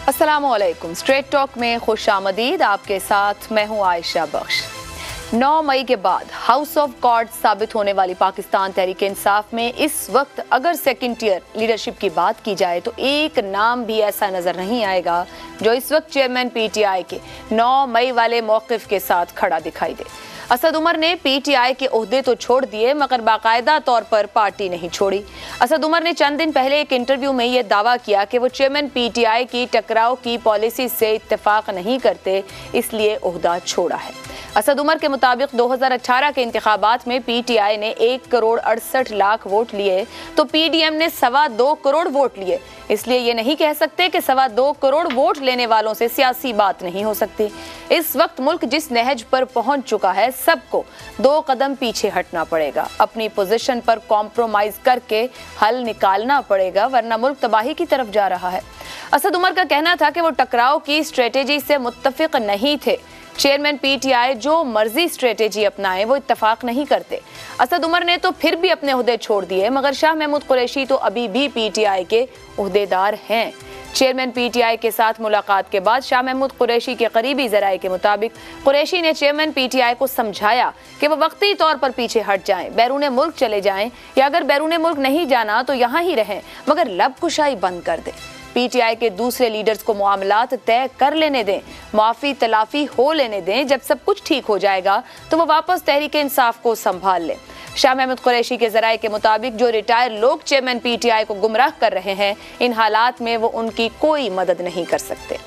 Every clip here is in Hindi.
अस्सलामुअलैकुम। स्ट्रेट टॉक में खुश आमदीद। आपके साथ मैं हूं आयशा बख्श। 9 मई के बाद हाउस ऑफ कार्ड्स साबित होने वाली पाकिस्तान तहरीक इंसाफ में इस वक्त अगर सेकंड टियर लीडरशिप की बात की जाए तो एक नाम भी ऐसा नजर नहीं आएगा जो इस वक्त चेयरमैन पीटीआई के 9 मई वाले मौकिफ के साथ खड़ा दिखाई दे। असद उमर ने पीटीआई के ओहदे तो छोड़ दिए मगर बाकायदा तौर पर पार्टी नहीं छोड़ी। असद उमर ने चंद दिन पहले एक इंटरव्यू में यह दावा किया कि वो चेयरमैन पीटीआई की टकराव की पॉलिसी से इत्तेफाक नहीं करते, इसलिए ओहदा छोड़ा है। असद उमर के मुताबिक 2018 के इंतखाबात में पीटीआई ने 1 करोड़ 68 लाख वोट लिए तो पीडीएम ने 2.25 करोड़ वोट लिए, इसलिए ये नहीं कह सकते कि 2.25 करोड़ वोट लेने वालों से सियासी बात नहीं हो सकती। इस वक्त मुल्क जिस नहज पर पहुंच चुका है, सबको 2 कदम पीछे हटना पड़ेगा, अपनी पोजीशन पर कॉम्प्रोमाइज करके हल निकालना पड़ेगा, वरना मुल्क तबाही की तरफ जा रहा है। असद उमर का कहना था कि वो टकराव की स्ट्रेटेजी से मुत्तफिक नहीं थे। चेयरमैन पीटीआई जो मर्जी स्ट्रेटेजी अपनाए वो इत्तफाक नहीं करते। असद उमर ने तो फिर भी अपने ओहदे छोड़ दिए मगर शाह महमूद कुरैशी तो अभी भी पीटीआई के ओहदेदार हैं। चेयरमैन पीटीआई के साथ मुलाकात के बाद शाह महमूद कुरैशी के करीबी जराये के मुताबिक कुरैशी ने चेयरमैन पीटीआई को समझाया कि वो वक्ती तौर पर पीछे हट जाएं, बैरून मुल्क चले जाएं या अगर बैरून मुल्क नहीं जाना तो यहाँ ही रहें मगर लबकुशाई बंद कर दें। पीटीआई के दूसरे लीडर्स को मामलात तय कर लेने दें, माफी तलाफी हो लेने दें। जब सब कुछ ठीक हो जाएगा तो वो वापस तहरीक इंसाफ को संभाल लें। शाह महमूद कुरैशी के जराये के मुताबिक जो रिटायर लोग चेयरमैन पीटीआई को गुमराह कर रहे हैं, इन हालात में वो उनकी कोई मदद नहीं कर सकते।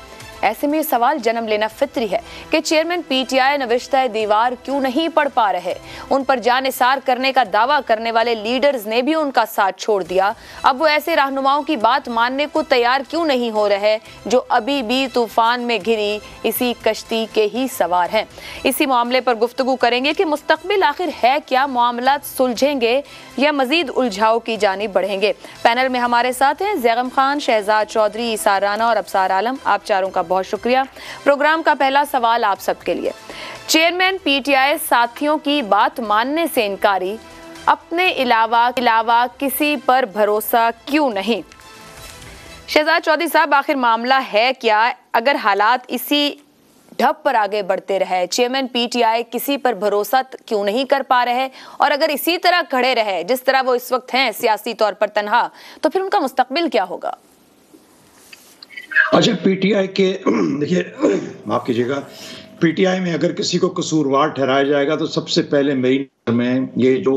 ऐसे में सवाल जन्म लेना फित्री है कि चेयरमैन पीटीआई नविश्ता दीवार क्यों नहीं पढ़ पा रहे। उन पर जानिसार करने का दावा करने वाले लीडर्स ने भी उनका साथ छोड़ दिया। अब वो ऐसे रहनुमाओं की बात मानने को तैयार क्यों नहीं हो रहे जो अभी भी तूफान में घिरी इसी कश्ती के ही सवार हैं। इसी मामले पर गुफ्तगू करेंगे कि मुस्तकबिल आखिर है क्या, मामलात सुलझेंगे या मजीद उलझाव की जानिब बढ़ेंगे। पैनल में हमारे साथ हैं ज़ैगम खान, शहजाद चौधरी, ईसार राना और अबसार आलम। आप चारों का बहुत शुक्रिया। प्रोग्राम का पहला सवाल आप सबके लिए। चेयरमैन पीटीआई साथियों की बात मानने से इनकारी, अपने अलावा किसी पर भरोसा क्यों नहीं? शहजाद चौधरी साहब, आखिर मामला है क्या? अगर हालात इसी ढप पर आगे बढ़ते रहे, चेयरमैन पीटीआई किसी पर भरोसा क्यों नहीं कर पा रहे और अगर इसी तरह खड़े रहे जिस तरह वो इस वक्त हैं सियासी तौर पर तन्हा, तो फिर उनका मुस्तकबिल क्या होगा? अच्छा, पीटीआई के देखिए, माफ कीजिएगा, पीटीआई में अगर किसी को कसूरवार ठहराया जाएगा तो सबसे पहले मेरी नज़र में ये जो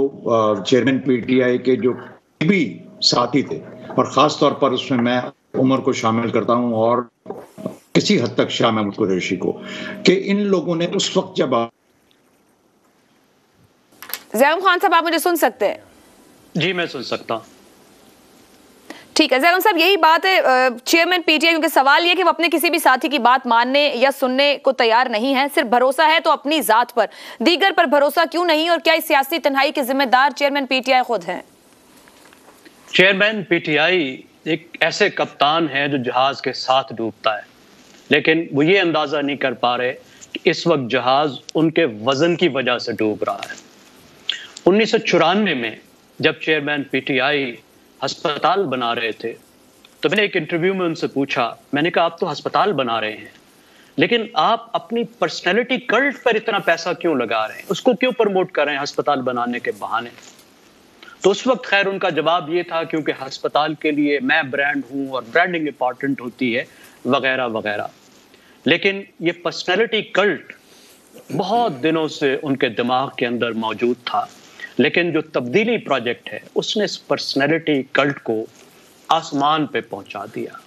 चेयरमैन पीटीआई के जो भी साथी थे और खास तौर पर उसमें मैं उमर को शामिल करता हूं और किसी हद तक शाह महमूद कुरैशी को, कि इन लोगों ने उस वक्त जब ज़ैगम खान साहब, आप मुझे सुन सकते हैं? जी, मैं सुन सकता हूं। ठीक है ज़ैगम साहब, यही बात है चेयरमैन पीटीआई, क्योंकि सवाल ये कि वो अपने किसी भी साथी की बात मानने या सुनने को तैयार नहीं है। सिर्फ भरोसा है तो अपनी जात पर, दीगर पर भरोसा क्यों नहीं? और क्या इस सियासी तन्हाई के जिम्मेदार चेयरमैन पीटीआई खुद हैं? चेयरमैन पीटीआई एक ऐसे कप्तान है जो जहाज के साथ डूबता है, लेकिन वो ये अंदाजा नहीं कर पा रहे कि इस वक्त जहाज उनके वजन की वजह से डूब रहा है। 1994 में जब चेयरमैन पीटीआई अस्पताल बना रहे थे तो मैंने एक इंटरव्यू में उनसे पूछा, मैंने कहा आप तो अस्पताल बना रहे हैं लेकिन आप अपनी पर्सनैलिटी कल्ट पर इतना पैसा क्यों लगा रहे हैं, उसको क्यों प्रमोट कर रहे हैं अस्पताल बनाने के बहाने? तो उस वक्त खैर उनका जवाब ये था क्योंकि अस्पताल के लिए मैं ब्रांड हूं और ब्रांडिंग इंपॉर्टेंट होती है वगैरह वगैरह। लेकिन ये पर्सनैलिटी कल्ट बहुत दिनों से उनके दिमाग के अंदर मौजूद था, लेकिन जो तब्दीली प्रोजेक्ट है उसने इस पर्सनैलिटी कल्ट को आसमान पे पहुंचा दिया,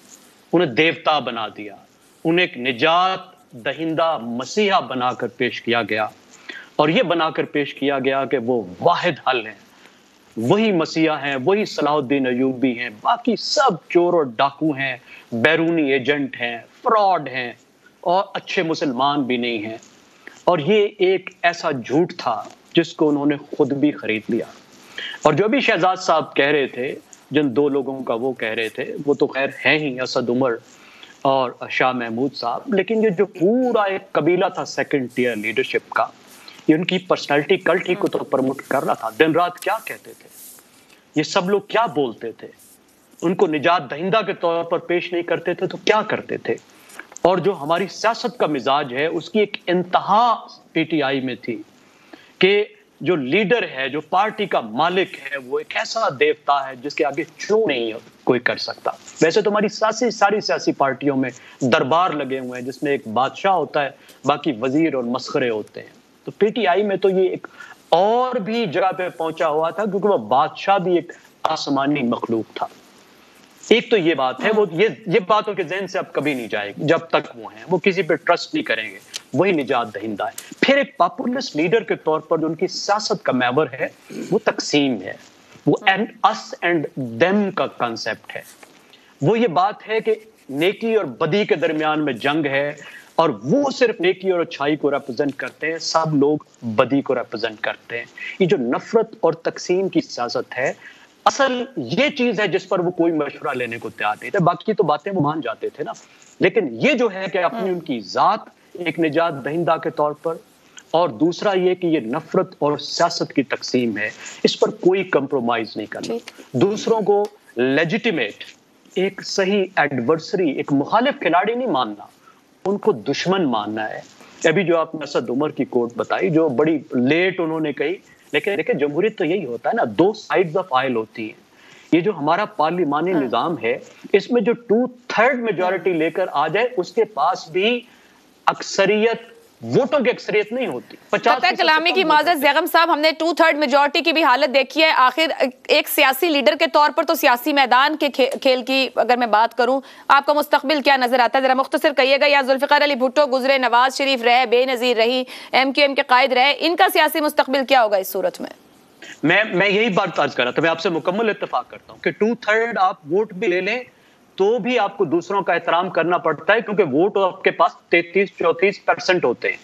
उन्हें देवता बना दिया, उन्हें एक निजात दहिंदा मसीहा बनाकर पेश किया गया और ये बनाकर पेश किया गया कि वो वाहिद हल है, वही मसीहा हैं, वही सलाहुद्दीन अयूबी हैं, बाकी सब चोर और डाकू हैं, बैरूनी एजेंट हैं, फ्रॉड हैं और अच्छे मुसलमान भी नहीं हैं। और ये एक ऐसा झूठ था जिसको उन्होंने खुद भी खरीद लिया। और जो भी शहजाद साहब कह रहे थे, जिन 2 लोगों का वो कह रहे थे, वो तो खैर हैं ही, असद उमर और शाह महमूद साहब, लेकिन ये जो पूरा एक कबीला था सेकंड टियर लीडरशिप का, ये उनकी पर्सनालिटी कल्ट ही को तो प्रमोट कर रहा था। दिन रात क्या कहते थे, ये सब लोग क्या बोलते थे, उनको निजात दहिंदा के तौर पर पेश नहीं करते थे तो क्या करते थे। और जो हमारी सियासत का मिजाज है उसकी एक इंतहा पीटीआई में थी कि जो लीडर है, जो पार्टी का मालिक है, वो एक ऐसा देवता है जिसके आगे चू नहीं कोई कर सकता। वैसे तो हमारी सारी सियासी पार्टियों में दरबार लगे हुए हैं जिसमें एक बादशाह होता है, बाकी वजीर और मस्खरे होते हैं। तो पीटीआई में तो ये एक और भी जगह पे पहुंचा हुआ था क्योंकि वो बादशाह भी एक आसमानी मखलूक था। एक तो ये बात है, वो ये बात उनके ज़हन से अब कभी नहीं जाएगी जब तक वो हैं, वो किसी पे ट्रस्ट नहीं करेंगे, वही निजात दहिंदा है। फिर एक पॉपुलिस्ट लीडर के तौर पर जो उनकी सियासत का महवर है वो तकसीम है, वो अस एंड देम का कंसेप्ट है। वो ये बात है कि नेकी और बदी के दरमियान में जंग है और वो सिर्फ नेकी और अच्छाई को रिप्रेजेंट करते हैं, सब लोग बदी को रिप्रेजेंट करते हैं। ये जो नफरत और तकसीम की सियासत है, असल ये चीज है जिस पर वो कोई मशवरा लेने को तैयार नहीं थे। बाकी तो बातें वो मान जाते थे ना, लेकिन ये जो है कि अपनी उनकी जात एक निजात दहिंदा के तौर पर, और दूसरा ये कि ये नफरत और सियासत की तकसीम है, इस पर कोई कंप्रोमाइज नहीं करना। दूसरों को लेजिटिमेट एक सही एडवर्सरी, एक मुखालिफ खिलाड़ी नहीं मानना, उनको दुश्मन मानना है। अभी जो आपने असद उमर की कोट बताई जो बड़ी लेट उन्होंने कही, लेकिन देखिए जमहूरियत तो यही होता है ना, दो साइड्स ऑफ आयल होती है। ये जो हमारा पार्लिमानी निजाम है इसमें जो 2/3 मेजॉरिटी लेकर आ जाए उसके पास भी अक्सरियत, वोटों की अक्सरियत नहीं होती। 50 कलामी की माजरत ज़ैगम साहब, हमने 2/3 मेजॉरिटी की भी हालत देखी है। आखिर एक सियासी लीडर के तौर पर तो सियासी मैदान के खेल की अगर मैं बात करूं, आपका मुस्तकबिल क्या नजर आता है, जरा मुख्तसर कहिएगा। या जुल्फिकार अली भुट्टो गुजरे, नवाज शरीफ रहे, बेनजीर रही, MQM के कायद रहे, इनका सियासी मुस्तकबिल क्या होगा इस सूरत में? मैं यही बात अर्ज कर रहा था, मैं आपसे मुकम्मल इत्तेफाक करता हूं कि 2/3 आप वोट भी ले लें तो भी आपको दूसरों का एहतराम करना पड़ता है, क्योंकि वोट आपके पास 33-34% होते हैं।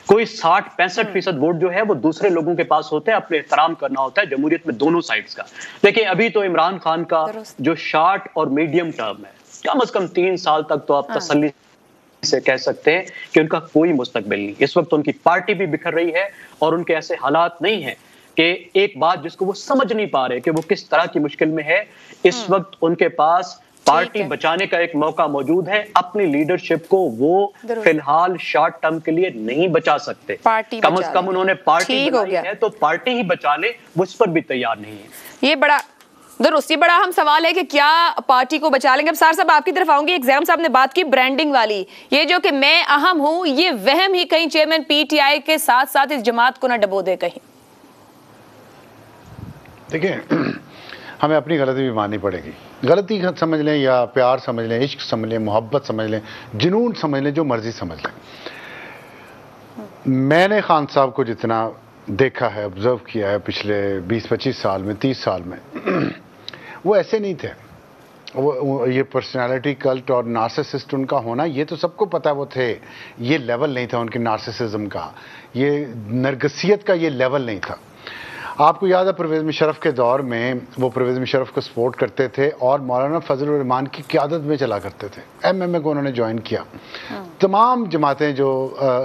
कोई 60-65% वोट जो है वो दूसरे लोगों के पास होते हैं, अपने एहतराम करना होता है जमहूरियत में दोनों साइड्स का। देखिए अभी तो इमरान खान का जो शॉर्ट और मीडियम टर्म है, कम से कम 3 साल तक तो आप तसल्ली से कह सकते हैं कि उनका कोई मुस्तकबिल नहीं। इस वक्त उनकी पार्टी भी बिखर रही है और उनके ऐसे हालात नहीं है कि एक बात जिसको वो समझ नहीं पा रहे कि वो किस तरह की मुश्किल में है। इस वक्त उनके पास पार्टी बचाने का एक मौका मौजूद है, अपनी लीडरशिप को वो फिलहाल शॉर्ट टर्म के लिए नहीं बचा सकते। कम से कम उन्होंने पार्टी बनाई है तो पार्टी ही बचा ले, वो इस पर भी तैयार नहीं है। ये बड़ा दुरुस्त, ये बड़ा अहम सवाल है कि क्या पार्टी को बचा लेंगे। अब सार साहब आपकी तरफ आऊंगी। एक ज़ैगम साहब ने बात की ब्रांडिंग वाली, ये जो कि मैं अहम हूं, ये वहम ही कहीं चेयरमैन PTI के साथ साथ इस जमात को ना डबो दे कहीं। देखिए हमें अपनी गलती भी माननी पड़ेगी। गलती समझ लें या प्यार समझ लें, इश्क समझ लें, मोहब्बत समझ लें, जुनून समझ लें, जो मर्जी समझ लें। मैंने खान साहब को जितना देखा है, ऑब्जर्व किया है पिछले 20-25 साल में, 30 साल में, वो ऐसे नहीं थे। वो ये पर्सनालिटी कल्ट और नार्सिसिस्ट उनका होना, ये तो सबको पता वो थे। ये लेवल नहीं था उनके नार्सिसिज्म का, ये नरगसियत का ये लेवल नहीं था। आपको याद है परवेज़ मुशर्रफ के दौर में वो परवेज़ मुशर्रफ को सपोर्ट करते थे और मौलाना फजलुर रहमान की क़यादत में चला करते थे। MMA को उन्होंने ज्वाइन किया। तमाम जमातें जो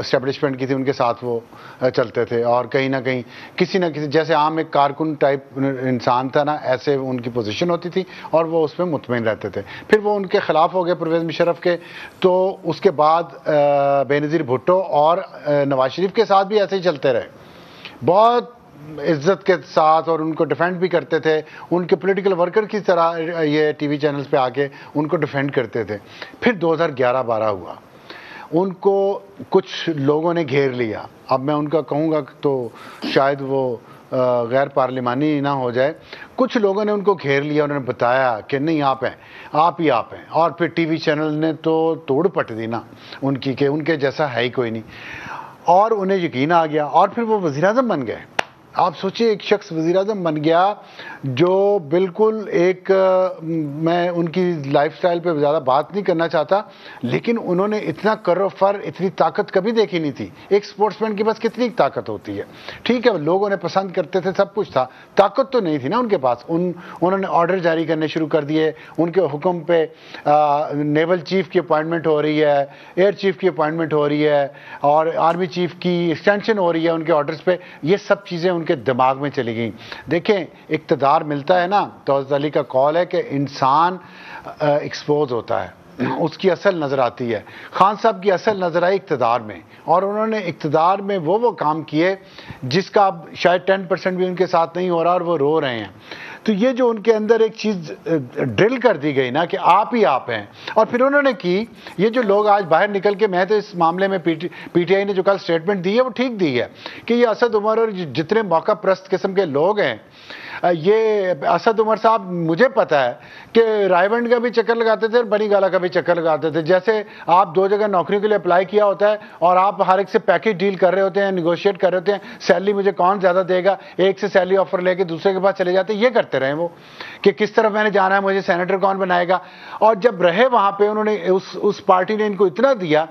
इस्टेब्लिशमेंट की थी उनके साथ वो चलते थे और कहीं ना कहीं किसी ना किसी, जैसे आम एक कारकुन टाइप इंसान था ना, ऐसे उनकी पोजीशन होती थी और वो उसमें मुतमईन रहते थे। फिर वो उनके ख़िलाफ़ हो गए परवेज़ मुशर्रफ के, तो उसके बाद बेनज़ीर भुट्टो और नवाज शरीफ के साथ भी ऐसे ही चलते रहे, बहुत इज्जत के साथ, और उनको डिफेंड भी करते थे। उनके पॉलिटिकल वर्कर की तरह ये टीवी चैनल्स पे आके उनको डिफेंड करते थे। फिर 2011-12 हुआ, उनको कुछ लोगों ने घेर लिया। अब मैं उनका कहूँगा तो शायद वो गैर पार्लिमानी ना हो जाए। कुछ लोगों ने उनको घेर लिया, उन्होंने बताया कि नहीं आप हैं, आप ही आप हैं, और फिर टीवी चैनल ने तो तोड़ पट दी ना उनकी कि उनके जैसा है ही कोई नहीं, और उन्हें यकीन आ गया और फिर वो वज़ीर-ए-आज़म बन गए। आप सोचिए, एक शख्स वज़ीर-ए-आज़म बन गया जो बिल्कुल एक मैं उनकी लाइफस्टाइल पे ज़्यादा बात नहीं करना चाहता, लेकिन उन्होंने इतना कर-ओ-फर, इतनी ताकत कभी देखी नहीं थी। एक स्पोर्ट्समैन के पास कितनी ताकत होती है, ठीक है, लोग उन्हें पसंद करते थे, सब कुछ था, ताकत तो नहीं थी ना उनके पास। उन्होंने ऑर्डर जारी करने शुरू कर दिए, उनके हुक्म पे नेवल चीफ की अपॉइंटमेंट हो रही है, एयर चीफ की अपॉइंटमेंट हो रही है, और आर्मी चीफ की एक्सटेंशन हो रही है उनके ऑर्डर्स पे। ये सब चीज़ें उनके दिमाग में चली गई। देखें, इक़्तिदार मिलता है ना, तो हज़रत अली का कौल है कि इंसान एक्सपोज होता है, उसकी असल नज़र आती है। खान साहब की असल नज़र आई इक़्तिदार में, और उन्होंने इक़्तिदार में वो काम किए जिसका अब शायद 10% भी उनके साथ नहीं हो रहा और वो रो रहे हैं। तो ये जो उनके अंदर एक चीज़ ड्रिल कर दी गई ना कि आप ही आप हैं, और फिर उन्होंने की, ये जो लोग आज बाहर निकल के, मैं तो इस मामले में पीटीआई ने जो कल स्टेटमेंट दी है वो ठीक दी है कि ये असद उमर और जितने मौका परस्त किस्म के लोग हैं, ये असद उमर साहब, मुझे पता है कि रायबंड का भी चक्कर लगाते थे और बनी गाला का भी चक्कर लगाते थे। जैसे आप 2 जगह नौकरी के लिए अप्लाई किया होता है और आप हर एक से पैकेज डील कर रहे होते हैं, निगोशिएट कर रहे होते हैं, सैलरी मुझे कौन ज़्यादा देगा, एक से सैलरी ऑफर लेके दूसरे के पास चले जाते, ये करते रहे वो कि किस तरफ मैंने जाना है, मुझे सेनेटर कौन बनाएगा। और जब रहे वहाँ पर, उन्होंने उस पार्टी ने इनको इतना दिया,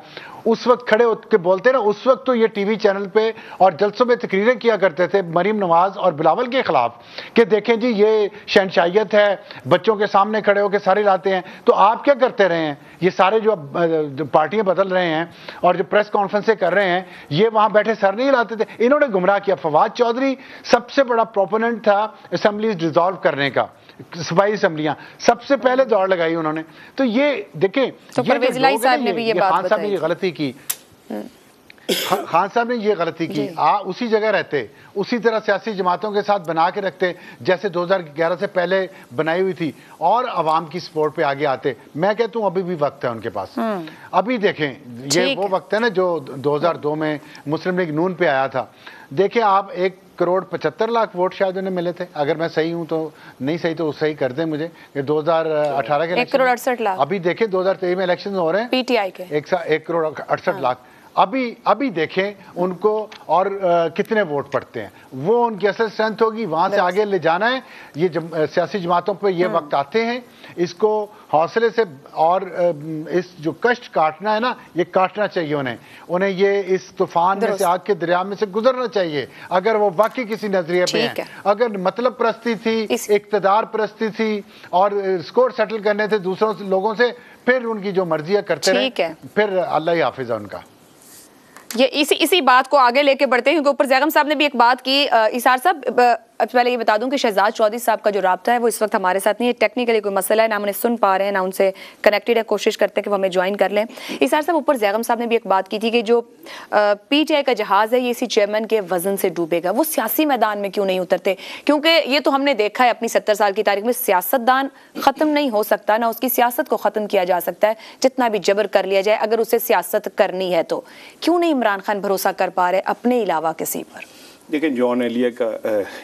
उस वक्त खड़े होकर बोलते ना, उस वक्त तो ये टीवी चैनल पे और जलसों में तकरीरें किया करते थे मरीम नवाज और बिलावल के खिलाफ कि देखें जी ये शहनशाहियत है, बच्चों के सामने खड़े होकर सारे लाते हैं। तो आप क्या करते रहे हैं? ये सारे जो पार्टियां बदल रहे हैं और जो प्रेस कॉन्फ्रेंसें कर रहे हैं, ये वहां बैठे सर नहीं हिलाते थे, इन्होंने गुमराह किया। फवाद चौधरी सबसे बड़ा प्रोपोनेंट था असेंबलीज डिसॉल्व करने का, सफाई असेंबलियां सबसे पहले दौड़ लगाई उन्होंने। तो ये देखें, तो परवेज़ इलाही साहब ने भी ये बात खान साहब ने ये गलती की, खान साहब ने ये गलती की। उसी जगह रहते, उसी तरह सियासी जमातों के साथ बना के रखते जैसे 2011 से पहले बनाई हुई थी, और अवाम की सपोर्ट पे आगे आते। मैं कहता हूँ अभी भी वक्त है उनके पास। अभी देखें, ये वो वक्त है ना जो 2002 में मुस्लिम लीग नून पे आया था। देखें आप, 1,75,00,000 वोट शायद उन्हें मिले थे, अगर मैं सही हूं तो, नहीं सही तो सही कर दें मुझे। 2018 के 1,68,00,000। अभी देखें 2023 में इलेक्शन हो रहे हैं, पीटीआई के 1,68,00,000। अभी देखें उनको और कितने वोट पड़ते हैं, वो उनकी असल स्ट्रेंथ होगी। वहां से आगे ले जाना है। ये सियासी जमातों पे ये वक्त आते हैं, इसको हौसले से और इस जो कष्ट काटना है ना, ये काटना चाहिए उन्हें ये इस तूफान में से, आग के दरिया में से गुजरना चाहिए। अगर वो वाकई किसी नजरिए पे हैं, अगर मतलब परस्ती थी, इक़्तिदार परस्ती थी और स्कोर सेटल करने थे दूसरों लोगों से, फिर उनकी जो मर्जी है करते रहे, फिर अल्लाह ही हाफिज है उनका। ये इसी बात को आगे लेके बढ़ते हैं, क्योंकि ऊपर जैगम साहब ने भी एक बात की। इसार साहब, पहले ये बता दूं कि शहजाद चौधरी साहब का जो राब्ता है वो इस वक्त हमारे साथ नहीं है, टेक्निकली कोई मसला है, ना उन्हें सुन पा रहे हैं, ना उनसे कनेक्टेड है, कोशिश करते हैं कि वो हमें ज्वाइन कर लें। इसार साहब, ऊपर जैगम साहब ने भी एक बात की थी कि जो पीटीआई का जहाज़ है ये इसी चेयरमैन के वजन से डूबेगा, वो सियासी मैदान में क्यों नहीं उतरते? क्योंकि ये तो हमने देखा है अपनी 70 साल की तारीख में, सियासतदान ख़त्म नहीं हो सकता, ना उसकी सियासत को ख़त्म किया जा सकता है, जितना भी जबर कर लिया जाए, अगर उसे सियासत करनी है तो। क्यों नहीं इमरान खान भरोसा कर पा रहे अपने अलावा किसी पर? देखिए, जॉन एलिया का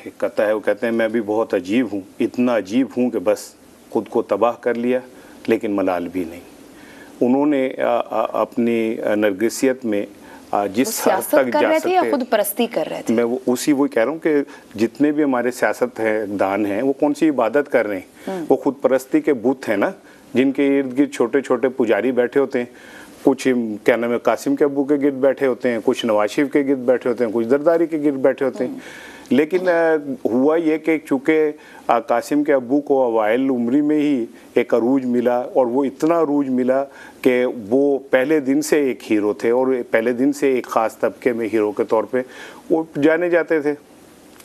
एक कथा है, वो कहते हैं मैं भी बहुत अजीब हूँ, इतना अजीब हूँ कि बस खुद को तबाह कर लिया लेकिन मलाल भी नहीं। उन्होंने अपनी नरगिसियत में जिस हद तक जा सकते या खुद परस्ती कर रहे थे, मैं वही कह रहा हूँ कि जितने भी हमारे सियासत है दान हैं, वो कौन सी इबादत कर रहे हैं? वो खुद परस्ती के बुत हैं ना, जिनके इर्द गिर्द छोटे छोटे पुजारी बैठे होते हैं। कुछ क्या नाम है, कासिम के अब्बू के गिर्द बैठे होते हैं, कुछ नवाज शरीफ के गिर्द बैठे होते हैं, कुछ जरदारी के गिर्द बैठे होते हैं। लेकिन हुआ ये कि चूँकि कासिम के अब्बू को अवाइल उम्री में ही एक अरूज मिला, और वो इतना अरूज मिला कि वो पहले दिन से एक हीरो थे और पहले दिन से एक ख़ास तबके में हीरो के तौर पे वो जाने जाते थे।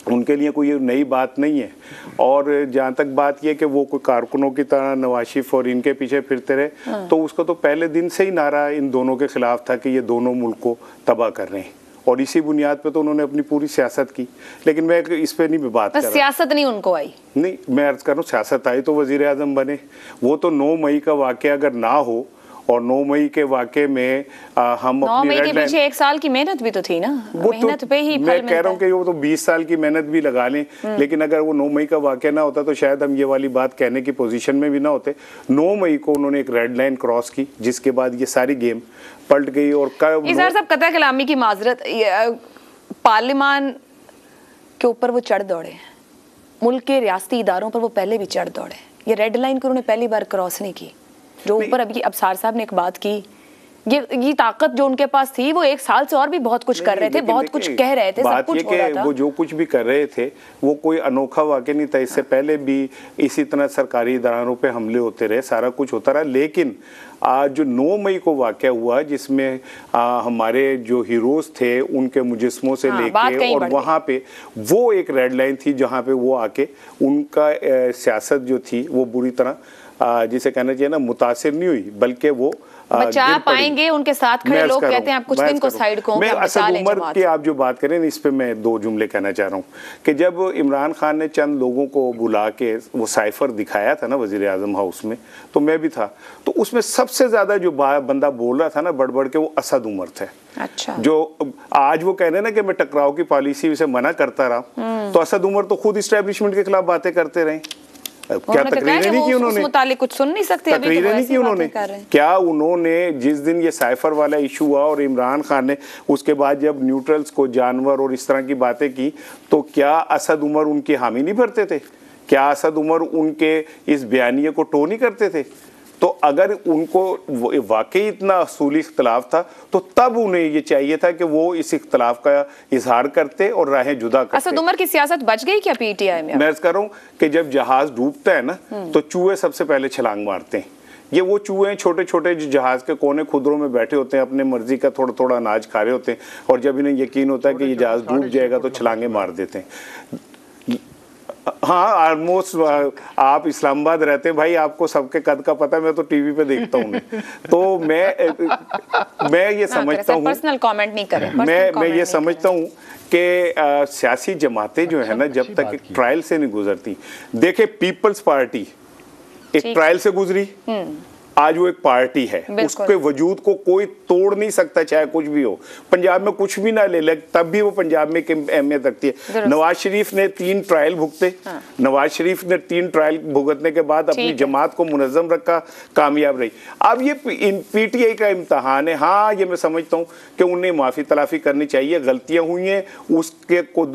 उनके लिए कोई नई बात नहीं है। और जहाँ तक बात यह कि वो कोई कारकुनों की तरह नवाज शरीफ और इनके पीछे फिरते रहे, तो उसका तो पहले दिन से ही नारा इन दोनों के खिलाफ था कि ये दोनों मुल्क को तबाह कर रहे हैं, और इसी बुनियाद पे तो उन्होंने अपनी पूरी सियासत की। लेकिन मैं इस पे नहीं बात कर रहा, सियासत नहीं उनको आई, नहीं मैं अर्ज कर रहा हूँ, सियासत आई तो वजीर आजम बने। वो तो 9 मई का वाक़या अगर ना हो, और 9 मई के वाक़े में हम 9 मई के पीछे 1 साल की मेहनत भी तो थी ना, मेहनत पे ही मैं कह रहा हूँ कि वो तो 20 साल की मेहनत भी लगा लें, लेकिन अगर वो 9 मई का वाक़या ना होता तो शायद हम ये वाली बात कहने की पोजीशन में भी ना होते। 9 मई को उन्होंने एक रेड लाइन क्रॉस की, जिसके बाद ये सारी गेम पलट गई। और इज़हार साहब, कतई कलामी की माजरत, पार्लियामान के ऊपर वो चढ़ दौड़े, मुल्क के रियासती इदारों पर वो पहले भी चढ़ दौड़े, ये रेड लाइन को उन्होंने पहली बार क्रॉस नहीं की। जो ऊपर अभी अबसार साहब ने एक बात की ये ताकत जो उनके पास थी, वो 1 साल से और भी बहुत कुछ कर रहे थे, बहुत कुछ कह रहे थे, सब कुछ हो रहा था। वो जो कुछ भी कर रहे थे वो कोई अनोखा वाकया नहीं था। इससे पहले भी इसी तरह सरकारी इदारों पे हमले होते रहे, सारा कुछ होता रहा। लेकिन आज जो 9 मई को वाकया हुआ, जिसमें हमारे जो हीरोज थे उनके मुजस्मों से लेके, और वहाँ पे वो एक रेड लाइन थी जहाँ पे वो आके उनका सियासत जो थी वो बुरी तरह जिसे कहना चाहिए ना मुतासिर नहीं हुई, बल्कि वो बचा पाएंगे। उनके साथ खड़े लोग कहते हैं आप कुछ दिन को साइड को मैं असद उमर की आप जो बात करें इस पे मैं 2 जुमले कहना चाह रहा हूँ कि जब इमरान खान ने चंद लोगों को बुला के वो साइफर दिखाया था ना वजीर आजम हाउस में, तो मैं भी था, तो उसमें सबसे ज्यादा जो बंदा बोल रहा था ना बढ़ बढ़ के, वो असद उमर थे। अच्छा। जो आज वो कह रहे हैं ना कि मैं टकराव की पॉलिसी से मना करता रहा, तो असद उमर तो खुद इस्टेब्लिशमेंट के खिलाफ बातें करते रहे। क्या तकरीरें नहीं की उन्होंने? मुतालिक कुछ सुन नहीं सकते, तकरीरें नहीं की उन्होंने? क्या उन्होंने जिस दिन ये साइफर वाला इशू हुआ और इमरान खान ने उसके बाद जब न्यूट्रल्स को जानवर और इस तरह की बातें की, तो क्या असद उमर उनकी हामी नहीं भरते थे? क्या असद उमर उनके इस बयानिए को टो नहीं करते थे? तो अगर उनको वाकई इतना असूली इख्तलाफ था तो तब उन्हें ये चाहिए था कि वो इस इख्तलाफ का इजहार करते और राहें जुदा करते। असद उमर की सियासत बच गई क्या पीटीआई में? मैं कह रहा हूँ कि जब जहाज डूबता है ना तो चूहे सबसे पहले छलांग मारते हैं। ये वो चूहे छोटे छोटे जो जहाज के कोने खुदरों में बैठे होते हैं, अपने मर्जी का थोड़ा थोड़ा अनाज खा रहे होते हैं, और जब इन्हें यकीन होता है कि ये जहाज डूब जाएगा तो छलांगे मार देते हैं। हाँ, ऑलमोस्ट आप इस्लामाबाद रहते हैं भाई, आपको सबके कद का पता है, मैं तो टीवी पे देखता हूँ। तो मैं ये समझता हूँ, पर्सनल कमेंट नहीं करें, मैं ये समझता हूँ कि सियासी जमातें जो है ना, जब तक एक ट्रायल से नहीं गुजरती, देखे पीपल्स पार्टी एक ट्रायल से गुजरी, आज वो एक पार्टी है, उसके वजूद को कोई तोड़ नहीं सकता, चाहे कुछ भी हो। पंजाब में कुछ भी ना ले तब भी वो पंजाब में अहमियत रखती है। नवाज शरीफ ने 3 ट्रायल भुगते, नवाज शरीफ ने 3 ट्रायल भुगतने के बाद अपनी जमात को मुनज़्ज़म रखा, कामयाब रही। अब ये पीटीआई का इम्तहान है। हाँ, ये मैं समझता हूँ कि उन्हें माफी तलाफी करनी चाहिए, गलतियां हुई हैं, उसके को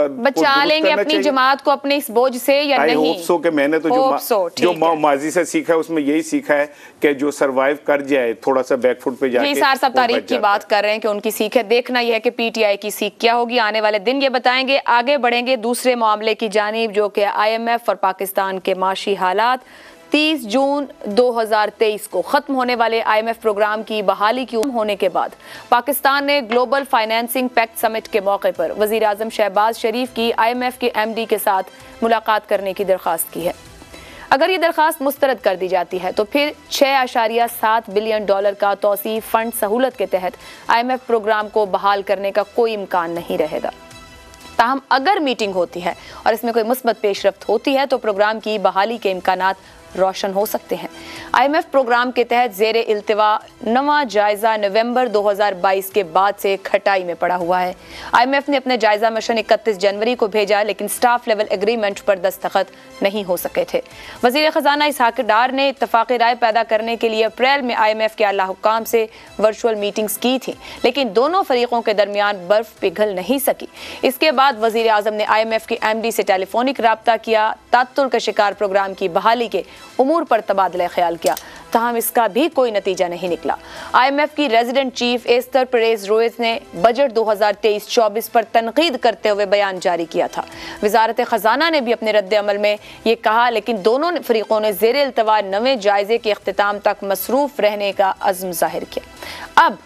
बचा लेंगे अपनी जमात को अपने इस बोझ से या नहीं? आई होप सो कि मैंने तो जो माजी से सीखा है उसमें यही सीखा है कि जो सरवाइव कर जाए थोड़ा सा बैकफुट पे जाके। सार साहब तारीख की बात कर रहे हैं कि उनकी सीख है, देखना यह है कि पीटीआई की सीख क्या होगी। आने वाले दिन ये बताएंगे। आगे बढ़ेंगे दूसरे मामले की जानिब, जो कि आईएमएफ और पाकिस्तान के माशी हालात। 30 जून 2023 को खत्म होने वाले आईएमएफ प्रोग्राम की बहाली की होने के बाद पाकिस्तान ने ग्लोबल फाइनेंसिंग पैक्ट समिट के मौके पर वजीर आजम शहबाज शरीफ की आईएमएफ के एमडी के साथ मुलाकात करने की दरख्वास्त की है। अगर ये दरखास्त मुस्तरद कर दी जाती है तो फिर $6.7 बिलियन का तौसीफ फंड सहूलत के तहत आईएमएफ प्रोग्राम को बहाल करने का कोई इम्कान नहीं रहेगा। ताहम अगर मीटिंग होती है और इसमें कोई मुस्बत पेशरफ्त होती है तो प्रोग्राम की बहाली के इम्कानात रोशन हो सकते हैं। आईएमएफ प्रोग्राम के तहत जेर इल्तिवा नवा जायजा नवंबर 2022 के बाद से खटाई में पड़ा हुआ है। आईएमएफ ने अपने जायजा मिशन 31 जनवरी को भेजा, लेकिन स्टाफ लेवल एग्रीमेंट पर दस्तखत नहीं हो सके थे। वजीर खजाना इसहाक डार ने इत्तफाक़ी राय पैदा करने के लिए अप्रैल में आईएमएफ के आला हुक्काम से वर्चुअल मीटिंग्स की थी, लेकिन दोनों फरीकों के दरमियान बर्फ पिघल नहीं सकी। इसके बाद वजीर आजम ने आईएमएफ के एमडी से टेलीफोनिक राब्ता किया, तात्तुल का शिकार प्रोग्राम की बहाली के उमूर पर तबादला ख्याल किया, ताहम इसका भी कोई नतीजा नहीं निकला। आईएमएफ की resident chief Esther Perez Royce ने बजट 2023-24 पर तनकीद करते हुए बयान जारी किया था। वजारत खजाना ने भी अपने रद्द अमल में ये कहा, लेकिन दोनों फरीकों ने ज़ेर इल्तवा नवे जायजे के अख्तिताम तक मसरूफ रहने का अज़्म जाहिर किया।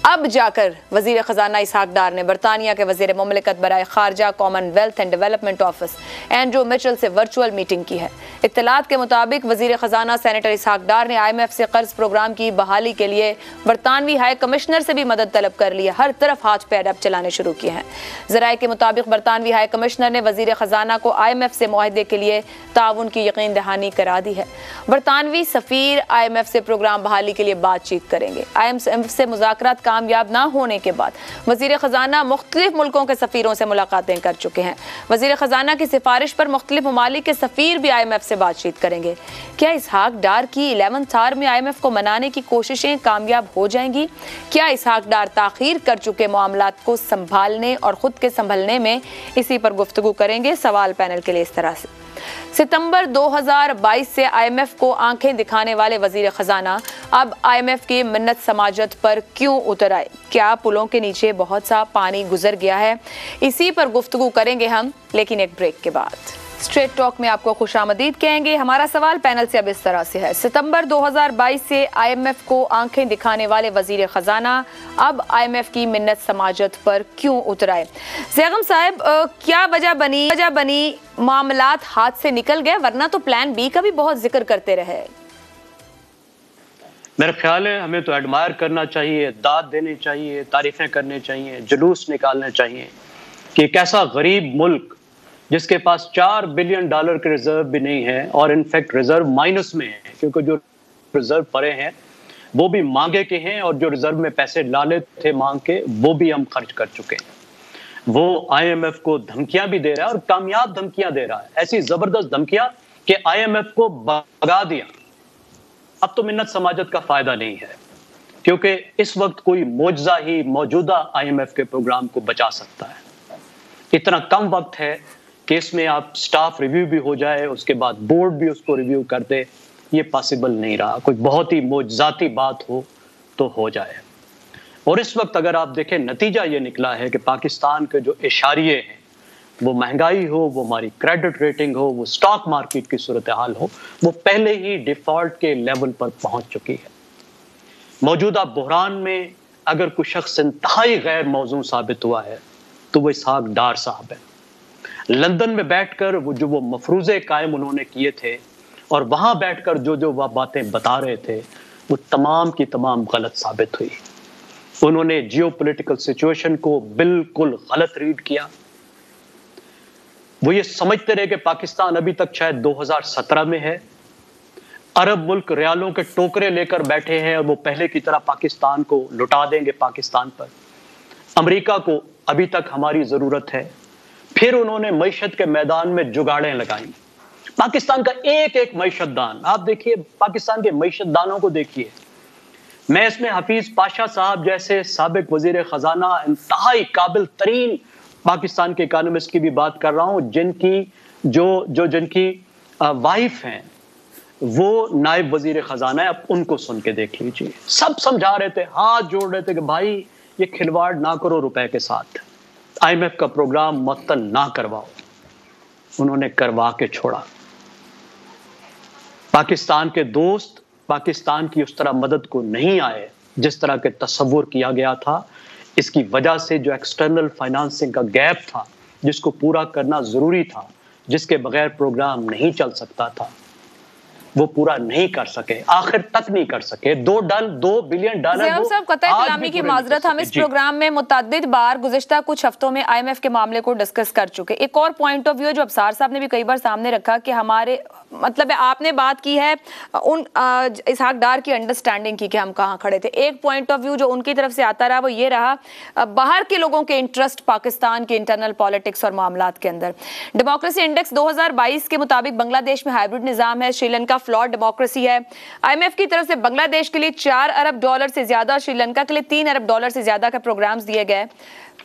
अब जाकर वजीर खजाना इसहाक डार ने बरतानिया के वजीर मुमलिकत बराए खारजा Commonwealth and Development Office Andrew Mitchell से वर्चुअल मीटिंग की है। इत्तलात के मुताबिक वजीर खजाना सेनेटर इसहाक डार ने आईएमएफ से कर्ज प्रोग्राम की बहाली के लिए बरतानवी हाई कमिश्नर से भी मदद तलब कर ली है। हर तरफ हाथ पैर अब चलाने शुरू किए हैं। जराए के मुताबिक बरतानवी हाई कमिश्नर ने वजीर खजाना को आईएमएफ से मुआहदे के लिए ताउन की यकीन दहानी करा दी है। बरतानवी सफीर आईएमएफ से प्रोग्राम बहाली के लिए बातचीत करेंगे। आईएमएफ से मुज़ाकरात कामयाब ना होने के बाद वजीर खजाना मुख्तलिफ मुल्कों के सफीरों से मुलाकातें कर चुके हैं। वजीर खजाना की सिफारिश पर मुख्तलिफ ममालिक के सफीर भी आईएमएफ से बातचीत करेंगे। क्या इसहाक डार की 11th आवर में आईएमएफ को मनाने की कोशिशें कामयाब हो जाएंगी? क्या इसहाक डार ताखीर कर चुके मामलात को संभालने और खुद के संभलने में इसी पर गुफ्तगू करेंगे? सवाल पैनल के लिए इस तरह से। सितंबर 2022 से IMF को आंखें दिखाने वाले वजीर खजाना अब IMF की मिन्नत समाजत पर क्यों उतर आए? क्या पुलों के नीचे बहुत सा पानी गुजर गया है? इसी पर गुफ्तगू करेंगे हम, लेकिन एक ब्रेक के बाद। स्ट्रेट टॉक में आपको खुशामदीद कहेंगे। हमारा सवाल पैनल से अब इस तरह से है, सितंबर 2022 से IMF को आंखें दिखाने वाले वजीर खजाना अब IMF की मिन्नत समाजत पर क्यों उतर आए? ज़ैगम साहब, क्या वजह बनी मामलात हाथ से निकल गए, वरना तो प्लान बी का भी बहुत जिक्र करते रहे। मेरा ख्याल है हमें तो एडमायर करना चाहिए, दाद देनी चाहिए, तारीफें करनी चाहिए, जुलूस निकालने चाहिए कि एक ऐसा गरीब मुल्क जिसके पास $4 बिलियन के रिजर्व भी नहीं है, और इनफैक्ट रिजर्व माइनस में है, क्योंकि जो रिजर्व पड़े हैं वो भी मांगे के हैं, और जो रिजर्व में पैसे डाले थे मांग के वो भी हम खर्च कर चुके हैं। वो IMF को धमकियां भी दे रहा है, और कामयाब धमकियां दे रहा है, ऐसी जबरदस्त धमकियां कि IMF को भगा दिया। अब तो मिन्नत समाजत का फायदा नहीं है, क्योंकि इस वक्त कोई मौजज़ा ही मौजूदा IMF के प्रोग्राम को बचा सकता है। इतना कम वक्त है कि इसमें आप स्टाफ रिव्यू भी हो जाए, उसके बाद बोर्ड भी उसको रिव्यू कर दे, ये पॉसिबल नहीं रहा। कोई बहुत ही मौजज़ाती बात हो तो हो जाए। और इस वक्त अगर आप देखें, नतीजा ये निकला है कि पाकिस्तान के जो इशारिये हैं, वो महंगाई हो, वो हमारी क्रेडिट रेटिंग हो, वो स्टॉक मार्केट की सूरत हाल हो, वो पहले ही डिफॉल्ट के लेवल पर पहुंच चुकी है। मौजूदा बहरान में अगर कोई शख्स इंतहाई गैर मौजूद साबित हुआ है तो वो इसहाक डार साहब है। लंदन में बैठकर वो मफरूज़े कायम उन्होंने किए थे, और वहां बैठकर जो वह बातें बता रहे थे, वो तमाम की तमाम गलत साबित हुई। उन्होंने जियोपॉलिटिकल सिचुएशन को बिल्कुल गलत रीड किया। वो ये समझते रहे कि पाकिस्तान अभी तक शायद 2017 में है। अरब मुल्क रियालों के टोकरे लेकर बैठे हैं, और वो पहले की तरह पाकिस्तान को लुटा देंगे पाकिस्तान पर। अमेरिका को अभी तक हमारी जरूरत है। फिर उन्होंने मईशत के मैदान में जुगाड़ें लगाई। पाकिस्तान का एक एक मईशत दान, आप देखिए, पाकिस्तान के मईशत दानों को देखिए। मैं इसमें हफीज पाशा साहब जैसे साबिक वजीर खजाना, इंतहाई काबिल तरीन पाकिस्तान के इकोनॉमिस्ट की भी बात कर रहा हूं, जिनकी वाइफ हैं वो नायब वजीर खजाना है। अब उनको सुन के देख लीजिए, सब समझा रहे थे, हाथ जोड़ रहे थे कि भाई ये खिलवाड़ ना करो रुपए के साथ, IMF का प्रोग्राम मुअत्तल ना करवाओ। उन्होंने करवा के छोड़ा। पाकिस्तान के दोस्त पाकिस्तान की उस तरह मदद को नहीं आए जिस तरह के तस्वुर किया गया था। इसकी वजह से जो एक्सटर्नल फाइनेंसिंग का गैप था, जिसको पूरा करना जरूरी था, जिसके बगैर प्रोग्राम नहीं चल सकता था, वो पूरा नहीं कर सके, आखिर तक नहीं कर सके। $2 बिलियन साहब, कतई कलामी की माजरत, हम इस प्रोग्राम में मुतअद्दिद बार गुज़िश्ता कुछ हफ्तों में IMF के मामले को डिस्कस कर चुके। एक और पॉइंट ऑफ व्यू जो अब्सार साहब ने भी कई बार सामने रखा कि हमारे मतलब आपने बात की है उन इसहाक डार की अंडरस्टैंडिंग की कि हम कहाँ खड़े थे। एक पॉइंट ऑफ व्यू जो उनकी तरफ से आता रहा वो ये रहा, बाहर के लोगों के इंटरेस्ट पाकिस्तान के इंटरनल पॉलिटिक्स और मामलात के अंदर। डेमोक्रेसी इंडेक्स 2022 के मुताबिक बांग्लादेश में हाइब्रिड निज़ाम है, श्रीलंका फ्लॉड डेमोक्रेसी है। IMF की तरफ से बांग्लादेश के लिए $4 अरब से ज्यादा, श्रीलंका के लिए $3 अरब से ज्यादा के प्रोग्राम्स दिए गए।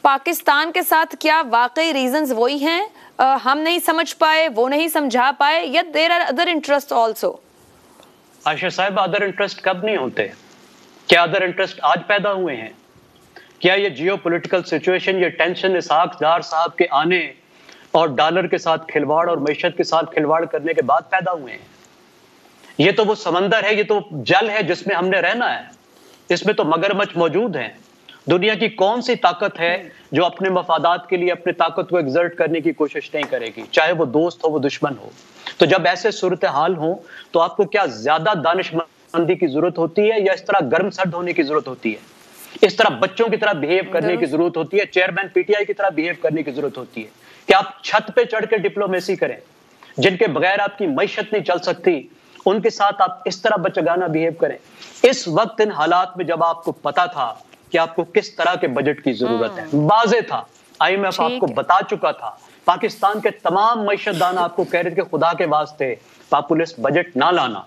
पाकिस्तान के साथ क्या वाकई रीजंस वही हैं, हम नहीं समझ पाए, वो नहीं समझा पाए, या there are other interest also? Ayesha साहब, अदर इंटरेस्ट कब नहीं होते? क्या अदर इंटरेस्ट आज पैदा हुए हैं? क्या ये जियोपॉलिटिकल सिचुएशन, ये टेंशन इसहाक डार साहब के आने और डॉलर के साथ खिलवाड़ और मईशत के साथ खिलवाड़ करने के बाद पैदा हुए हैं? ये तो वो समंदर है, ये तो जल है जिसमें हमने रहना है। इसमें तो मगरमच्छ मौजूद हैं। दुनिया की कौन सी ताकत है जो अपने मफादात के लिए अपने ताकत को एग्जर्ट करने की कोशिश नहीं करेगी, चाहे वो दोस्त हो, वो दुश्मन हो? तो जब ऐसे सूरत हाल हो तो आपको क्या ज्यादा दानिशमंदी की जरूरत होती है, या इस तरह गर्म सर्द होने की जरूरत होती है? इस तरह बच्चों की तरह बिहेव करने की जरूरत होती है, चेयरमैन PTI की तरह बिहेव करने की जरूरत होती है कि आप छत पे चढ़ के डिप्लोमेसी करें? जिनके बगैर आपकी मईशत नहीं चल सकती, उनके साथ आप इस तरह बच्चागाना बिहेव करें? इस वक्त इन हालात में जब आपको पता था कि आपको किस तरह के बजट की जरूरत है, वाज़े था, IMF आपको बता चुका था, पाकिस्तान के तमाम मईशतदान आपको कह रहे थे कि खुदा के वास्ते पॉपुलिस्ट बजट ना लाना,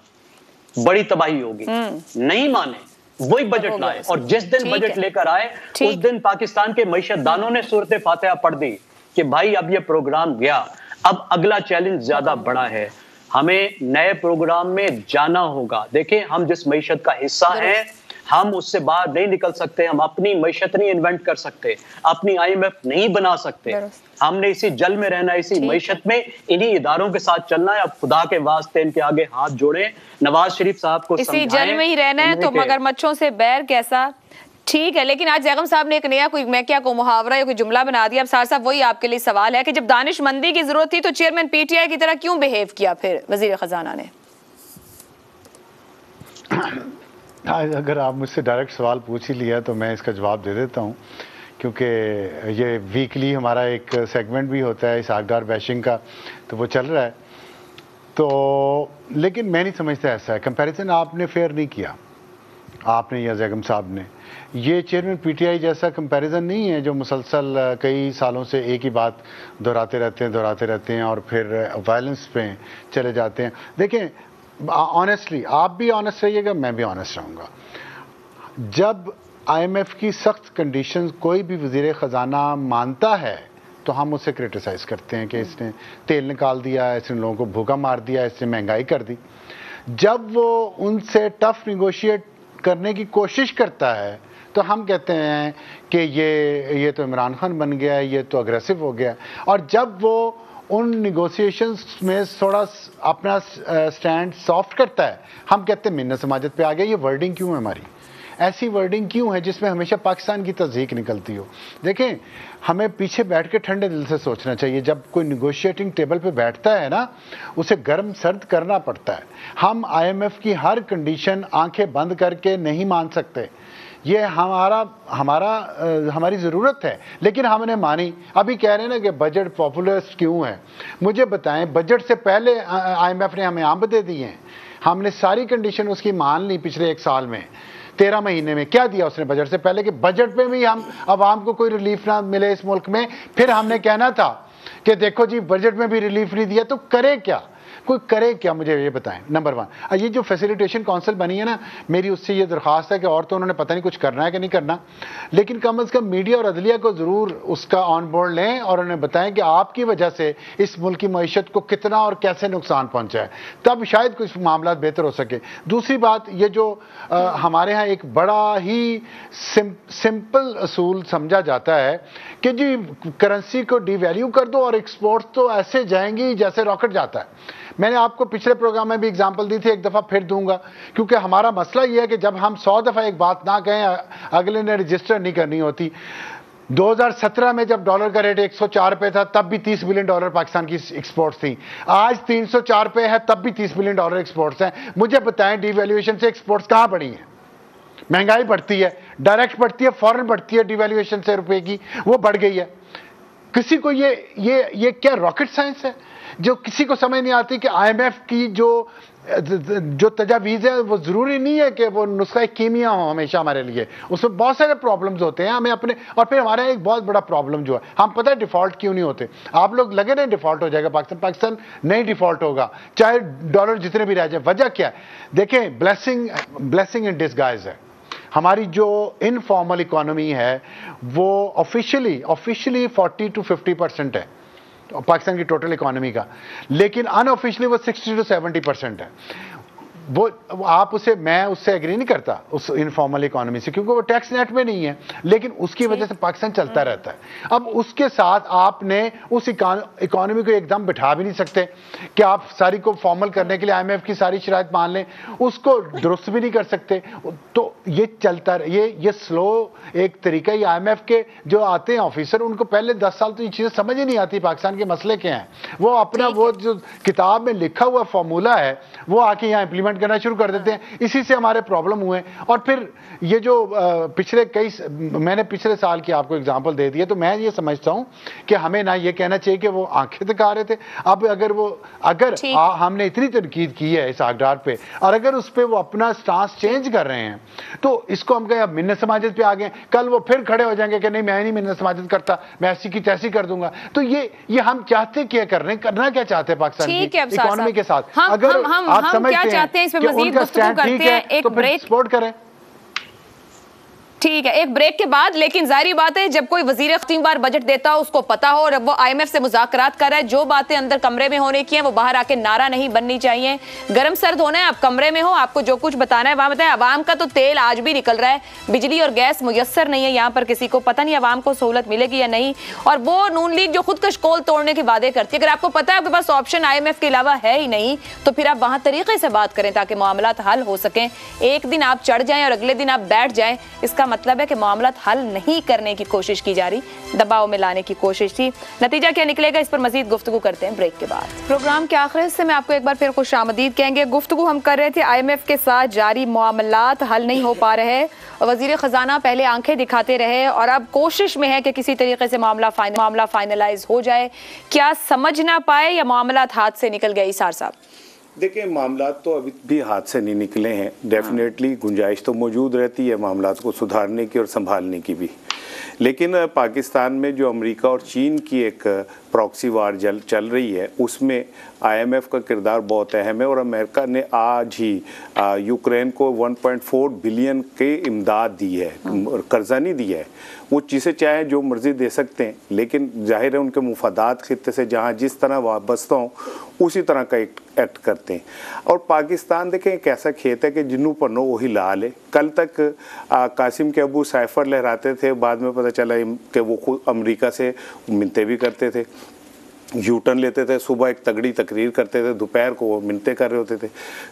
बड़ी तबाही होगी। नहीं माने, वही बजट लाए, और जिस दिन बजट लेकर आए उस दिन पाकिस्तान के मईशतदानों ने सूरत फातिहा पढ़ दी कि भाई अब ये प्रोग्राम गया, अब अगला चैलेंज ज्यादा बड़ा है, हमें नए प्रोग्राम में जाना होगा। देखिए, हम जिस मईशत का हिस्सा हैं, हम उससे बाहर नहीं निकल सकते, हम अपनी मईशत नहीं इन्वेंट कर सकते, अपनी IMF नहीं बना सकते। हमने इसी जल में रहना है, इसी मईशत में, इन्हीं इदारों के साथ चलना है। अब खुदा के वास्ते इनके आगे हाथ जोड़े, नवाज शरीफ साहब को इसी जल में ही रहना है, तो मगरमच्छों से बैर कैसा? ठीक है, लेकिन आज जैगम साहब ने एक नया कोई मैं क्या को मुहावरा या कोई जुमला बना दिया। अब सार साहब वही आपके लिए सवाल है कि जब दानिशमंदी की जरूरत थी तो चेयरमैन PTI की तरह क्यों बिहेव किया फिर वजीर खजाना ने? अगर आप मुझसे डायरेक्ट सवाल पूछ ही लिया तो मैं इसका जवाब दे देता हूँ, क्योंकि ये वीकली हमारा एक सेगमेंट भी होता है इसहाकडार बैशिंग का, तो वो चल रहा है। तो लेकिन मैं नहीं समझता ऐसा है, कंपैरिजन आपने फेयर नहीं किया, आपने या जैगम साहब ने। ये चेयरमैन PTI जैसा कंपैरिजन नहीं है जो मुसलसल कई सालों से एक ही बात दोहराते रहते हैं और फिर वायलेंस पे चले जाते हैं। देखें, ऑनेस्टली आप भी ऑनेस्ट रहिएगा, मैं भी ऑनेस्ट रहूँगा। जब IMF की सख्त कंडीशंस कोई भी वज़ीर ख़जाना मानता है तो हम उसे क्रिटिसाइज़ करते हैं कि इसने तेल निकाल दिया, इसने लोगों को भूखा मार दिया, इसने महंगाई कर दी। जब वो उनसे टफ निगोशिएट करने की कोशिश करता है तो हम कहते हैं कि ये तो इमरान खान बन गया है, ये तो अग्रेसिव हो गया। और जब वो उन निगोशिएशंस में थोड़ा अपना स्टैंड सॉफ्ट करता है, हम कहते हैं मिन्नत समाजत पे आ गया। ये वर्डिंग क्यों है हमारी? ऐसी वर्डिंग क्यों है जिसमें हमेशा पाकिस्तान की तज़हीक निकलती हो? देखें, हमें पीछे बैठ के ठंडे दिल से सोचना चाहिए। जब कोई निगोशिएटिंग टेबल पे बैठता है ना, उसे गर्म सर्द करना पड़ता है। हम IMF की हर कंडीशन आंखें बंद करके नहीं मान सकते, ये हमारी ज़रूरत है, लेकिन हमने मानी। अभी कह रहे हैं ना कि बजट पॉपुलिस्ट क्यों है, मुझे बताएं, बजट से पहले IMF ने हमें अंब दे दिए हैं, हमने सारी कंडीशन उसकी मान ली। पिछले 1 साल में 13 महीने में क्या दिया उसने बजट से पहले कि बजट में भी हम आवाम को कोई रिलीफ ना मिले इस मुल्क में। फिर हमने कहना था कि देखो जी बजट में भी रिलीफ नहीं दिया, तो करे क्या, कोई करे क्या, मुझे ये बताएं। नंबर 1, ये जो फैसिलिटेशन काउंसिल बनी है ना, मेरी उससे ये दरख्वास्त है कि और तो उन्होंने पता नहीं कुछ करना है कि नहीं करना, लेकिन कम अज़ कम मीडिया और अदलिया को ज़रूर उसका ऑन बोर्ड लें और उन्हें बताएं कि आपकी वजह से इस मुल्क की मईशत को कितना और कैसे नुकसान पहुंचा है, तब शायद कुछ मामला बेहतर हो सके। दूसरी बात, ये जो हमारे यहाँ एक बड़ा ही सिंपल असूल समझा जाता है कि जी करेंसी को डिवैल्यू कर दो और एक्सपोर्ट तो ऐसे जाएंगी जैसे रॉकेट जाता है। मैंने आपको पिछले प्रोग्राम में भी एग्जांपल दी थी, एक दफ़ा फिर दूंगा, क्योंकि हमारा मसला ये है कि जब हम 100 दफ़ा एक बात ना कहें, अगले ने रजिस्टर नहीं करनी होती। 2017 में जब डॉलर का रेट 104 पे था, तब भी $30 बिलियन पाकिस्तान की एक्सपोर्ट्स थी। आज 304 पे है, तब भी $30 बिलियन एक्सपोर्ट्स हैं। मुझे बताएं, डिवैल्यूएशन से एक्सपोर्ट्स कहाँ बढ़ी हैं? महंगाई बढ़ती है, डायरेक्ट बढ़ती है, फॉरेन बढ़ती है, डिवैल्यूएशन से रुपए की वो बढ़ गई है। किसी को ये क्या रॉकेट साइंस है जो किसी को समझ नहीं आती कि IMF की जो तजावीज़ है वो ज़रूरी नहीं है कि वो नुस्खा कीमिया हो हमेशा हमारे लिए, उसमें बहुत सारे प्रॉब्लम्स होते हैं हमें अपने। और फिर हमारा एक बहुत बड़ा प्रॉब्लम जो है, हम पता है डिफ़ॉल्ट क्यों नहीं होते। आप लोग लगे नहीं डिफ़ॉल्ट हो जाएगा पाकिस्तान नहीं डिफ़ॉल्ट होगा, चाहे डॉलर जितने भी रह जाए। वजह क्या है? देखें, ब्लेसिंग इन डिस्गाइज है। हमारी जो इनफॉर्मल इकोनॉमी है वो ऑफिशियली 40 to 50% है पाकिस्तान की टोटल इकोनॉमी का, लेकिन अनऑफिशियली वो 60 to 70% है। वो आप मैं उससे एग्री नहीं करता उस इनफॉर्मल इकोनॉमी से, क्योंकि वो टैक्स नेट में नहीं है, लेकिन उसकी वजह से पाकिस्तान चलता रहता है। अब उसके साथ आपने उस इकोनॉमी को एकदम बिठा भी नहीं सकते कि आप सारी को फॉर्मल करने के लिए IMF की सारी शराइत मान लें, उसको दुरुस्त भी नहीं कर सकते। तो ये चलता ये स्लो एक तरीका। ये IMF के जो आते हैं ऑफिसर, उनको पहले 10 साल तो ये चीज़ें समझ ही नहीं आती पाकिस्तान के मसले क्या हैं। वो अपना वो जो किताब में लिखा हुआ फॉर्मूला है वो आके यहाँ इंप्लीमेंट करना शुरू कर देते हैं। इसी से हमारे प्रॉब्लम हुए। और फिर ये जो मैंने पिछले साल की आपको एग्जांपल दे दिया, तो मैं ये समझता हूं कि हमें ना ये कहना चाहिए कि वो आंखें दिखा रहे थे। अब अगर हमने इतनी तनकीद की है इस आगडार पे, और अगर उस पर वो अपना स्टांस चेंज कर रहे हैं, तो इसको हम कहें अब मिन्नत समाजत पे आ गए, कल वो फिर खड़े हो जाएंगे कि नहीं मैं नहीं मिन्नत समाजत करता, मैं ऐसी की तैसी कर दूंगा। तो ये हम चाहते क्या करना क्या चाहते हैं पाकिस्तान की इकोनॉमी के साथ? अगर आप समझते हैं इस पे मजीद गुफ्तगू करते हैं, एक ब्रेक। सपोर्ट करें। ठीक है, एक ब्रेक के बाद। लेकिन जाहिर बात है जब कोई वजीर 3 बार बजट देता हो, उसको पता हो और वो IMF से मुज़ाकरात कर रहा है, जो बातें अंदर कमरे में होने की हैं वो बाहर आके नारा नहीं बननी चाहिए। गर्म सर्द होना है, आप कमरे में हो, आपको जो कुछ बताना है वहां बताएं। अवाम का तो तेल आज भी निकल रहा है, बिजली और गैस मुयस्सर नहीं है यहाँ पर किसी को, पता नहीं अवाम को सहूलत मिलेगी या नहीं। और वो नून लीग जो खुद कशकोल तोड़ने के वादे करती है, अगर आपको पता है आपके पास ऑप्शन IMF के अलावा है ही नहीं, तो फिर आप वहां तरीके से बात करें ताकि मामलात हल हो सकें। एक दिन आप चढ़ जाएं और अगले दिन आप बैठ जाएं, इसका मतलब है कि मामला हल नहीं करने की कोशिश की जा रही, दबाव में लाने की कोशिश थी। नतीजा क्या निकलेगा, इस पर मजीद गुफ्तगू करते हैं ब्रेक के बाद। प्रोग्राम के आखिर हिस्से में आपको एक बार फिर खुशामदीद कहेंगे। गुफ्तगू हम कर रहे थे IMF के साथ जारी मामलात हल नहीं हो पा रहे, वजीर खजाना पहले आंखें दिखाते रहे और अब कोशिश में है कि किसी तरीके से मामला फाइनलाइज हो जाए। क्या समझ ना पाए या मामलात हाथ से निकल गए इसार साहब? देखिए, मामलात तो अभी भी हाथ से नहीं निकले हैं। डेफिनेटली गुंजाइश तो मौजूद रहती है मामलात को सुधारने की और संभालने की भी, लेकिन पाकिस्तान में जो अमेरिका और चीन की एक प्रॉक्सी वार चल रही है, उसमें IMF का किरदार बहुत अहम है। और अमेरिका ने आज ही यूक्रेन को 1.4 बिलियन के इमदाद दी है, कर्जा नहीं दिया है। वो जिसे चाहे जो मर्जी दे सकते हैं, लेकिन जाहिर है उनके मुफादात खित्ते से जहाँ जिस तरह वाबस्ता हों उसी तरह का एक्ट करते हैं। और पाकिस्तान देखें एक ऐसा खेत है कि जिन्नू पन्नो वही लाल है। कल तक कासिम के अबू साइफर लहराते थे, बाद में पता चला कि वो खुद अमेरिका से मिन्नतें भी करते थे, यूटर्न लेते थे, सुबह एक तगड़ी तकरीर करते थे, दोपहर को वो मिन्नतें कर रहे होते थे।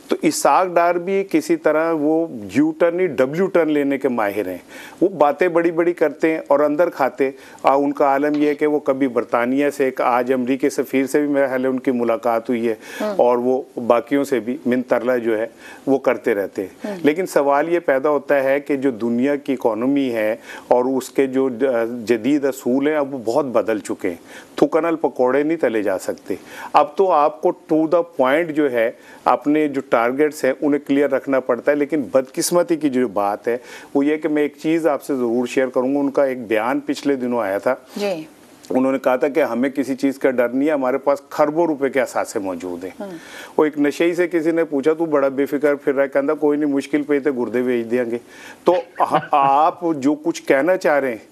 तो इसाक डार भी किसी तरह वो यू-टर्न नहीं W टर्न लेने के माहिर हैं। वो बातें बड़ी बड़ी करते हैं और अंदर खाते। उनका आलम यह है कि वो कभी बरतानिया से, एक आज अमरीकी सफ़ीर से भी मेरे ख्याल है उनकी मुलाकात हुई है, और वो बाकियों से भी मिन-तरला जो है वो करते रहते हैं। लेकिन सवाल ये पैदा होता है कि जो दुनिया की इकॉनमी है और उसके जो जदीद असूल हैं अब वो बहुत बदल चुके हैं। थुकनल पकौड़े नहीं तले जा सकते। अब तो आपको टू द पॉइंट जो है अपने जो टारगेट्स हैं उन्हें क्लियर रखना पड़ता है। लेकिन बदकिस्मती की जो बात है वो ये कि मैं एक चीज़ आपसे ज़रूर शेयर करूँगा। उनका एक बयान पिछले दिनों आया था जी। उन्होंने कहा था कि हमें किसी चीज़ का डर नहीं है, हमारे पास खरबों रुपए के असासे मौजूद हैं। वो एक नशेई से किसी ने पूछा तू बड़ा बेफिक्र फिर रहा है, कहता कोई नहीं, मुश्किल पे थे गुर्दे बेच देंगे। तो आप जो कुछ कहना चाह रहे हैं,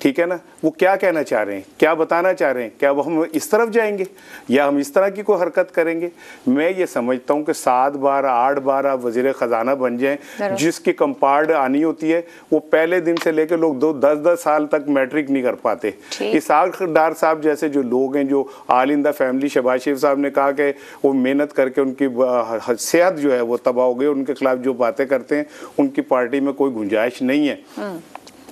ठीक है ना, वो क्या कहना चाह रहे हैं, क्या बताना चाह रहे हैं? क्या वो हम इस तरफ जाएंगे या हम इस तरह की कोई हरकत करेंगे? मैं ये समझता हूँ कि 7 बार 8 बार आप वजीर ख़जाना बन जाएं, जिसकी कंपार्ड आनी होती है वो पहले दिन से लेकर लोग 10-10 साल तक मैट्रिक नहीं कर पाते। इसाक डार साहब जैसे जो लोग हैं, जो आल इन द फैमिली, शहबाज शरीफ साहब ने कहा कि वो मेहनत करके उनकी सेहत जो है वो तबाह हो गई, उनके खिलाफ जो बातें करते हैं उनकी पार्टी में कोई गुंजाइश नहीं है।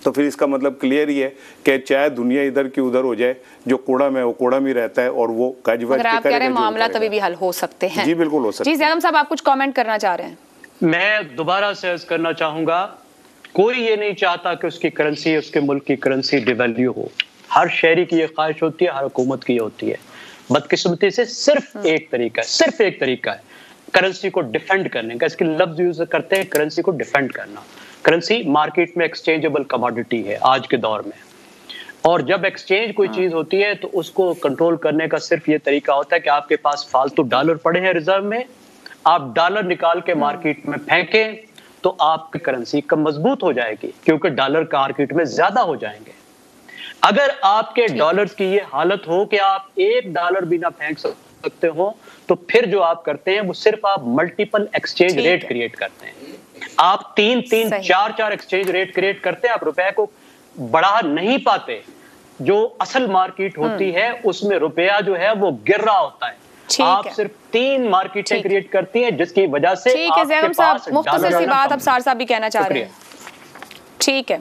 तो फिर इसका मतलब क्लियर ही है कि चाहे दुनिया इधर की उधर हो जाए, जो कूड़ा में वो कूड़ा में रहता है और वो गज वज के करेगा। मामला तभी भी हल हो सकते हैं। जी बिल्कुल हो सकते हैं। जी ज़ैनब साहब, आप कुछ कमेंट करना चाह रहे हैं? मैं दोबारा से अर्ज करना चाहूंगा, कोई ये नहीं चाहता कि उसकी करेंसी, उसके मुल्क की करेंसी डिवैल्यू हो। हर शहरी की ये ख्वाहिश होती है, हर हुकूमत की होती है। बदकिस्मती से सिर्फ एक तरीका है करेंसी को डिफेंड करने का। इसके लफ्ज यूज करते हैं, करेंसी को डिफेंड करना। करेंसी मार्केट में एक्सचेंजेबल कमोडिटी है आज के दौर में, और जब एक्सचेंज कोई चीज होती है तो उसको कंट्रोल करने का सिर्फ ये तरीका होता है कि आपके पास फालतू डॉलर पड़े हैं रिजर्व में, आप डॉलर निकाल के मार्केट में फेंकें तो आपकी करेंसी कम मजबूत हो जाएगी, क्योंकि डॉलर का मार्केट में ज्यादा हो जाएंगे। अगर आपके डॉलर्स की ये हालत हो कि आप $1 भी ना फेंक सकते हो, तो फिर जो आप करते हैं वो सिर्फ आप मल्टीपल एक्सचेंज रेट क्रिएट करते हैं। आप 3-3, 4-4 एक्सचेंज रेट क्रिएट करते हैं, आप रुपए को बढ़ा नहीं पाते। जो असल मार्केट होती है उसमें रुपया जो है वो गिर रहा होता है। आप सिर्फ 3 मार्केटें क्रिएट करती हैं, जिसकी वजह से ठीक है ज़ैनब साहब, मुख्तसर सी बात अब सार साहब भी कहना चाह रहे हैं। ठीक है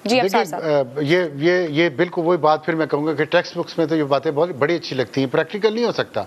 जी, अब साहब ये बिल्कुल वही बात फिर मैं कहूँगा कि टेक्स्ट बुक्स में तो ये बातें बहुत बड़ी अच्छी लगती हैं, प्रैक्टिकल नहीं हो सकता।